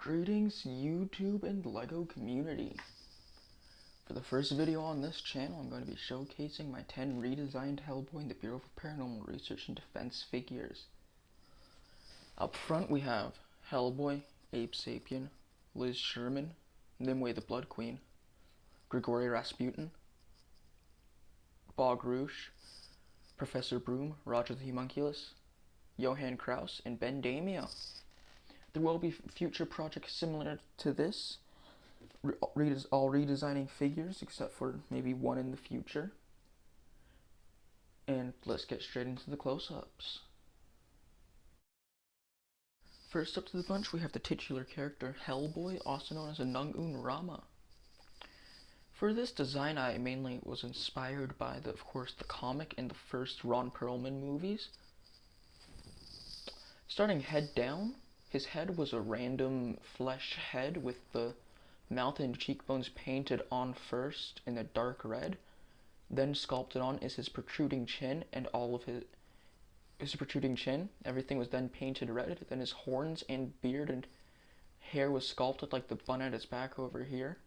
Greetings YouTube and LEGO community. For the first video on this channel, I'm going to be showcasing my 10 redesigned Hellboy and the Bureau of Paranormal Research and Defense figures. Up front we have Hellboy, Abe Sapien, Liz Sherman, Nimoy the Blood Queen, Gregory Rasputin, Bogosh, Professor Broom, Roger the Homunculus, Johan Kraus, and Ben Damio. There will be future projects similar to this, all redesigning figures except for maybe one in the future. And let's get straight into the close-ups. First up to the bunch, we have the titular character Hellboy, also known as Nung-Un Rama. For this design, I mainly was inspired by, of course, the comic and the first Ron Perlman movies. Starting head down, his head was a random flesh head with the mouth and cheekbones painted on first in a dark red. Then sculpted on is his protruding chin and all of his protruding chin. Everything was then painted red. Then his horns and beard and hair was sculpted like the bun at his back over here.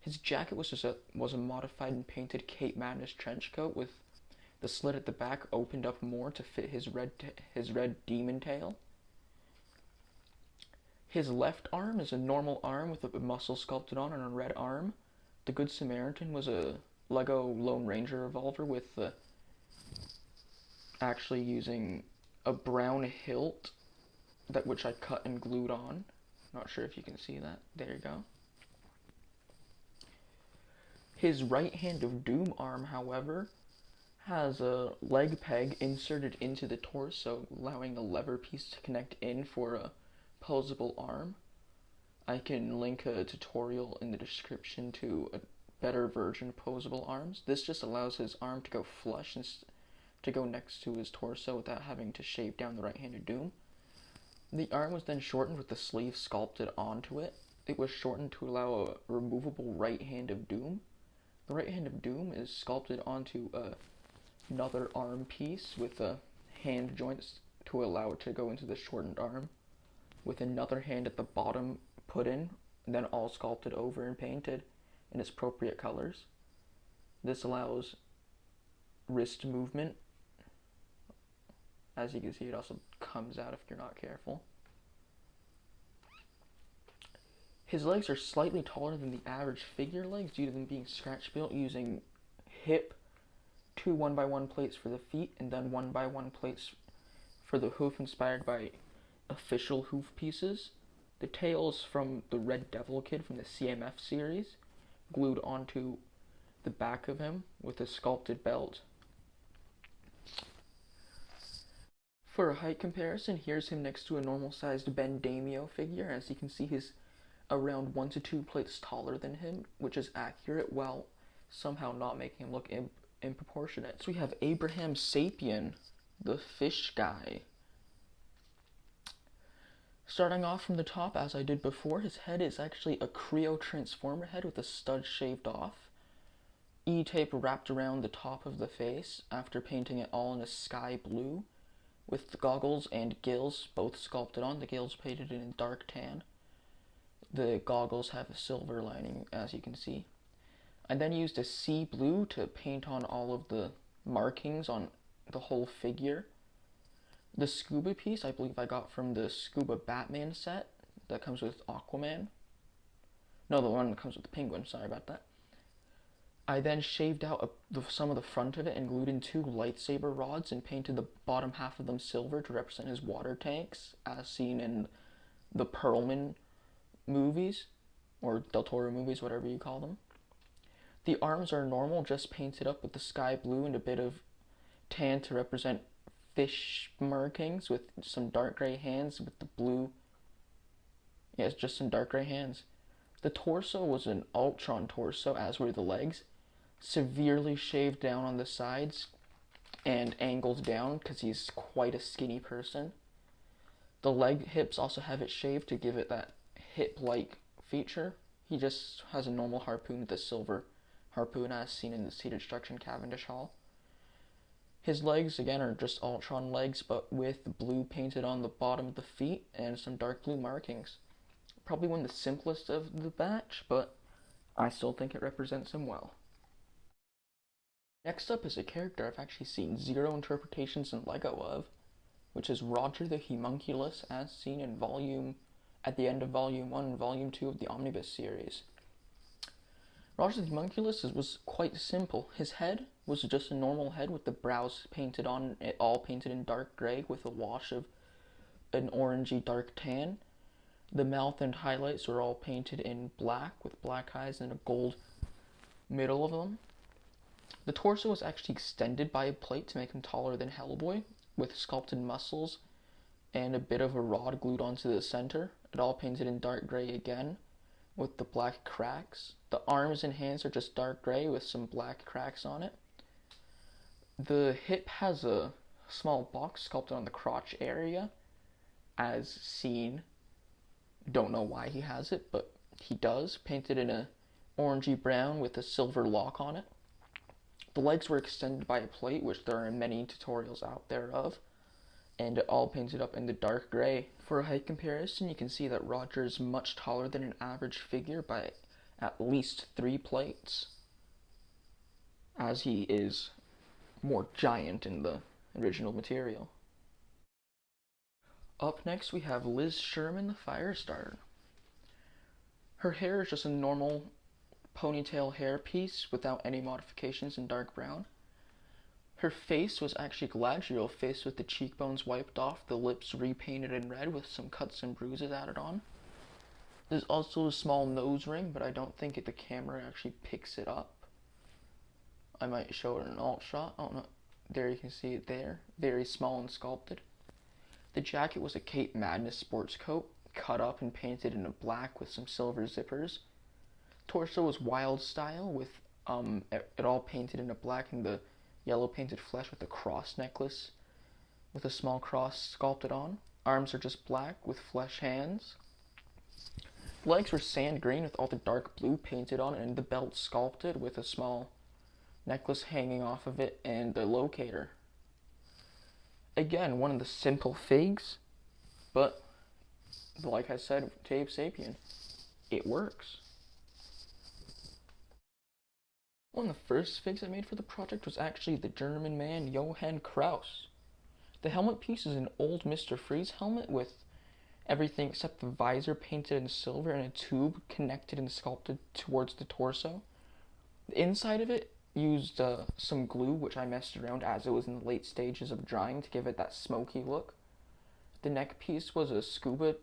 His jacket was a modified and painted Cape Madness trench coat with the slit at the back opened up more to fit his red demon tail. His left arm is a normal arm with a muscle sculpted on and a red arm. The Good Samaritan was a Lego Lone Ranger revolver with actually using a brown hilt which I cut and glued on. Not sure if you can see that. There you go. His right hand of doom arm, however, has a leg peg inserted into the torso, allowing a lever piece to connect in for a posable arm. I can link a tutorial in the description to a better version of posable arms. This just allows his arm to go flush and to go next to his torso without having to shave down the right hand of doom. The arm was then shortened with the sleeve sculpted onto it. It was shortened to allow a removable right hand of doom. The right hand of doom is sculpted onto another arm piece with hand joints to allow it to go into the shortened arm, with another hand at the bottom put in, and then all sculpted over and painted in its appropriate colors. This allows wrist movement. As you can see, it also comes out if you're not careful. His legs are slightly taller than the average figure legs due to them being scratch built using hip, 2 1x1 plates for the feet, and then 1x1 plates for the hoof inspired by official hoof pieces. The tails from the Red Devil Kid from the CMF series, glued onto the back of him with a sculpted belt. For a height comparison, here's him next to a normal sized Ben Damio figure. As you can see, he's around 1 to 2 plates taller than him, which is accurate while somehow not making him look improportionate. So we have Abraham Sapien, the fish guy. Starting off from the top, as I did before, his head is actually a Creo Transformer head with a stud shaved off. E-tape wrapped around the top of the face after painting it all in a sky blue, with the goggles and gills both sculpted on. The gills painted in a dark tan. The goggles have a silver lining, as you can see. I then used a sea blue to paint on all of the markings on the whole figure. The scuba piece, I believe I got from the Scuba Batman set that comes with Aquaman. No, the one that comes with the Penguin, sorry about that. I then shaved out some of the front of it and glued in 2 lightsaber rods and painted the bottom half of them silver to represent his water tanks, as seen in the Perlman movies, or Del Toro movies, whatever you call them. The arms are normal, just painted up with the sky blue and a bit of tan to represent fish markings, with some dark gray hands with the blue. Yeah, it's just some dark gray hands. The torso was an Ultron torso, as were the legs, severely shaved down on the sides and angled down because he's quite a skinny person. The leg hips also have it shaved to give it that hip-like feature. He just has a normal harpoon with a silver harpoon, as seen in the Sea Destruction Cavendish Hall. His legs, again, are just Ultron legs, but with blue painted on the bottom of the feet and some dark blue markings. Probably one of the simplest of the batch, but I still think it represents him well. Next up is a character I've actually seen zero interpretations in LEGO of, which is Roger the Homunculus, as seen at the end of Volume 1 and Volume 2 of the Omnibus series. Roger the Homunculus was quite simple. His head was just a normal head with the brows painted on, it all painted in dark gray with a wash of an orangey dark tan. The mouth and highlights were all painted in black with black eyes and a gold middle of them. The torso was actually extended by a plate to make him taller than Hellboy, with sculpted muscles and a bit of a rod glued onto the center. It all painted in dark gray again, with the black cracks. The arms and hands are just dark gray with some black cracks on it. The hip has a small box sculpted on the crotch area, as seen. Don't know why he has it, but he does, painted in a orangey brown with a silver lock on it. The legs were extended by a plate, which there are many tutorials out there of, and it all painted up in the dark gray. For a height comparison, you can see that Roger is much taller than an average figure by at least 3 plates, as he is more giant in the original material. Up next we have Liz Sherman, the Firestarter. Her hair is just a normal ponytail hairpiece without any modifications in dark brown. Her face was actually a gladiatorial face with the cheekbones wiped off, the lips repainted in red with some cuts and bruises added on. There's also a small nose ring, but I don't think the camera actually picks it up. I might show it in an alt shot. Oh no, there you can see it there. Very small and sculpted. The jacket was a Cape Madness sports coat, cut up and painted in a black with some silver zippers. Torso was wild style with it all painted in a black and the yellow painted flesh with a cross necklace with a small cross sculpted on. Arms are just black with flesh hands. Legs were sand green with all the dark blue painted on it, and the belt sculpted with a small necklace hanging off of it and the locator. Again, one of the simple figs, but like I said to Abe Sapien, it works. One of the first figs I made for the project was actually the German man Johan Kraus. The helmet piece is an old Mr. Freeze helmet with everything except the visor painted in silver and a tube connected and sculpted towards the torso. The inside of it used some glue, which I messed around as it was in the late stages of drying to give it that smoky look. The neck piece was a scuba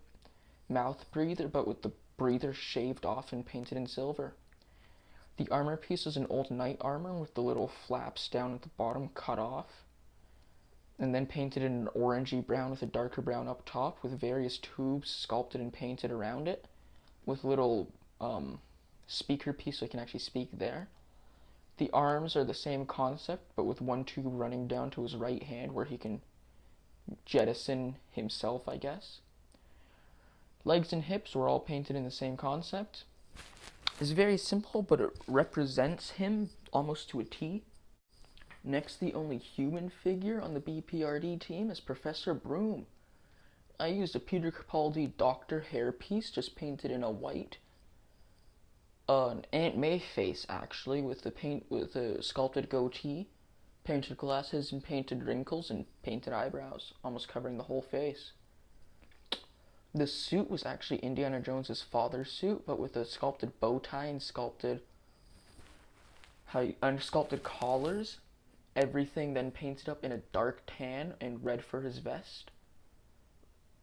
mouth breather, but with the breather shaved off and painted in silver. The armor piece is an old knight armor with the little flaps down at the bottom cut off, and then painted in an orangey brown with a darker brown up top, with various tubes sculpted and painted around it, with little speaker piece so he can actually speak there. The arms are the same concept, but with one tube running down to his right hand where he can jettison himself, I guess. Legs and hips were all painted in the same concept. It's very simple, but it represents him almost to a T. Next, the only human figure on the B.P.R.D. team is Professor Broom. I used a Peter Capaldi doctor hairpiece, just painted in a white. An Aunt May face, actually, with a sculpted goatee, painted glasses and painted wrinkles and painted eyebrows, almost covering the whole face. The suit was actually Indiana Jones's father's suit, but with a sculpted bow tie and sculpted collars. Everything then painted up in a dark tan and red for his vest.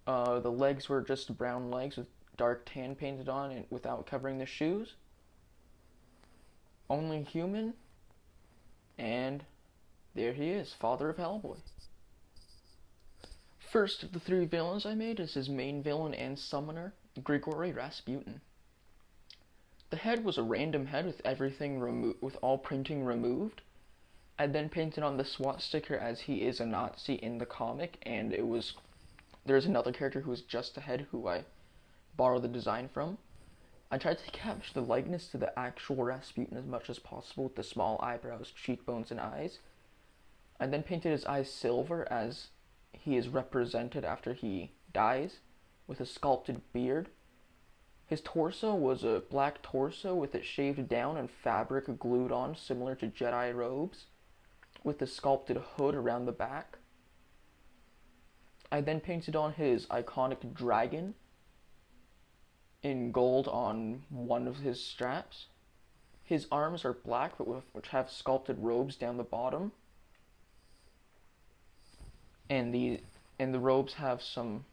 The legs were just brown legs with dark tan painted on and without covering the shoes. Only human, and there he is, father of Hellboy. First of the 3 villains I made is his main villain and summoner, Gregory Rasputin. The head was a random head with everything with all printing removed. I then painted on the SWAT sticker as he is a Nazi in the comic, and there's another character who is just a head who I borrowed the design from. I tried to capture the likeness to the actual Rasputin as much as possible with the small eyebrows, cheekbones, and eyes. I then painted his eyes silver as he is represented after he dies, with a sculpted beard. His torso was a black torso with it shaved down and fabric glued on, similar to Jedi robes, with a sculpted hood around the back. I then painted on his iconic dragon in gold on one of his straps. His arms are black, but which have sculpted robes down the bottom. And the robes have some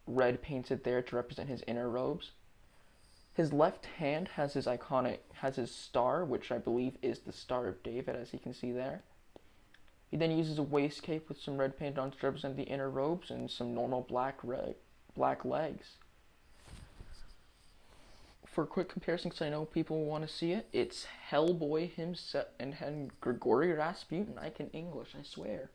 red painted there to represent his inner robes. His left hand has his star, which I believe is the Star of David, as you can see there. He then uses a waist cape with some red painted on to represent the inner robes and some normal black legs. For a quick comparison, because I know people want to see it, it's Hellboy himself and Gregory Rasputin. I can English, I swear.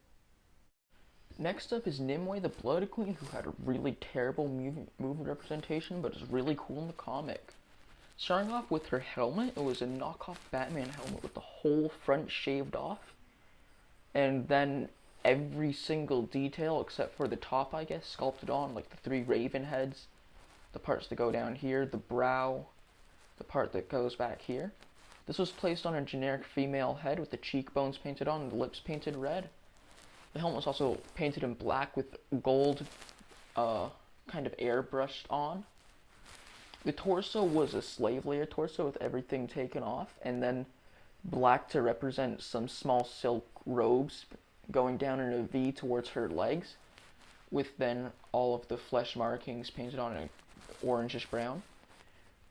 Next up is Nimoy the Blood Queen, who had a really terrible movie representation, but is really cool in the comic. Starting off with her helmet, it was a knockoff Batman helmet with the whole front shaved off. And then every single detail, except for the top, I guess, sculpted on, like the 3 raven heads, the parts that go down here, the brow, the part that goes back here. This was placed on a generic female head with the cheekbones painted on and the lips painted red. The helmet was also painted in black with gold kind of airbrushed on. The torso was a slave layer torso with everything taken off, and then black to represent some small silk robes going down in a V towards her legs, with then all of the flesh markings painted on an orangish brown.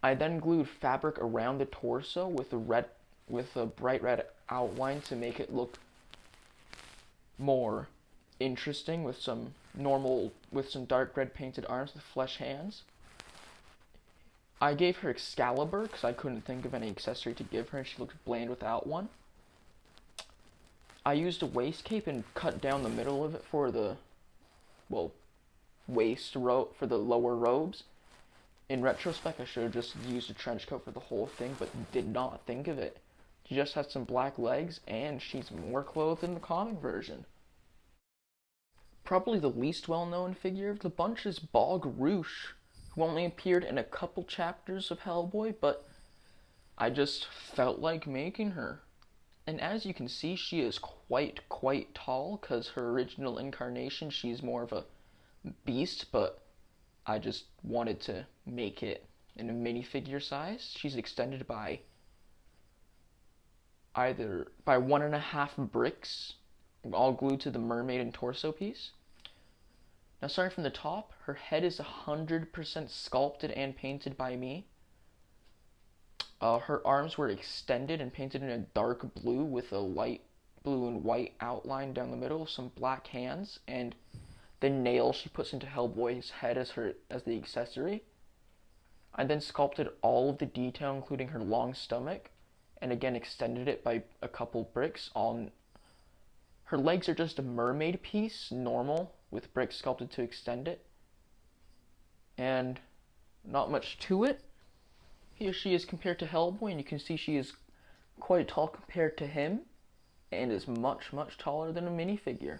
I then glued fabric around the torso with a bright red outline to make it look more interesting, with some dark red painted arms with flesh hands. I gave her Excalibur because I couldn't think of any accessory to give her and she looked bland without one. I used a waist cape and cut down the middle of it for the waist robe for the lower robes. In retrospect, I should have just used a trench coat for the whole thing, but did not think of it. She just has some black legs, and she's more clothed in the comic version. Probably the least well-known figure of the bunch is Bogosh, who only appeared in a couple chapters of Hellboy, but I just felt like making her. And as you can see, she is quite tall, because her original incarnation, she's more of a beast, but I just wanted to make it in a minifigure size. She's extended by 1.5 bricks, all glued to the mermaid and torso piece. Now, starting from the top, her head is 100% sculpted and painted by me. Her arms were extended and painted in a dark blue with a light blue and white outline down the middle, some black hands, and the nail she puts into Hellboy's head as the accessory. I then sculpted all of the detail, including her long stomach, and again extended it by a couple bricks. Her legs are just a mermaid piece, normal, with bricks sculpted to extend it. And not much to it. Here she is compared to Hellboy, and you can see she is quite tall compared to him, and is much taller than a minifigure.